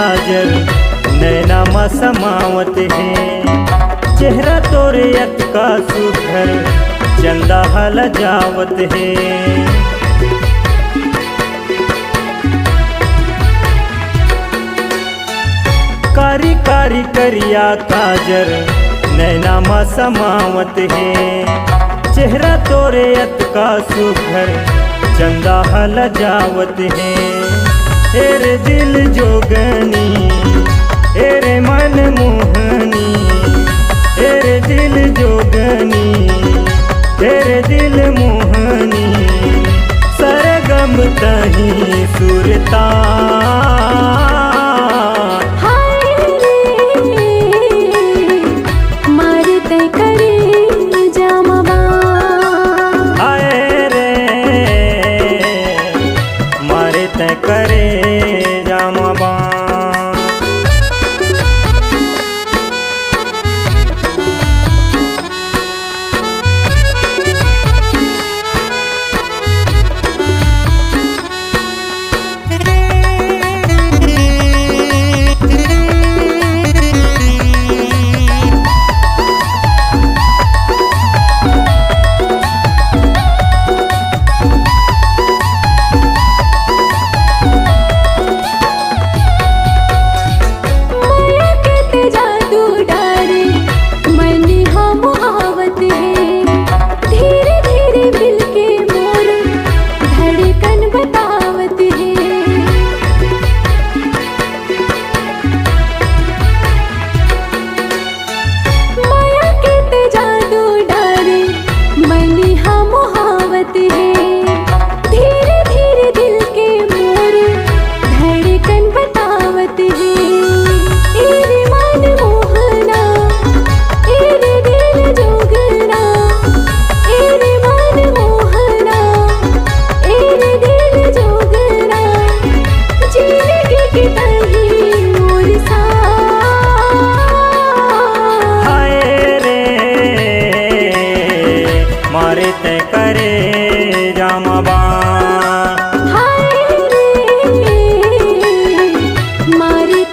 काजल नैना मा समावत है। चेहरा तोरे अत का सुघर चंदा हल जावत है। कारी कारी करिया काजर नैना मा समावत है। चेहरा तोरे अत का सुघर चंदा हल जावत है। एरे दिल जोगनी एरे मन मोहनी, एरे दिल जोगनी तेरे दिल मोहनी, सरगम तही सुरता करे जामबा। मारे तय करे जामबा। हाय रे मारे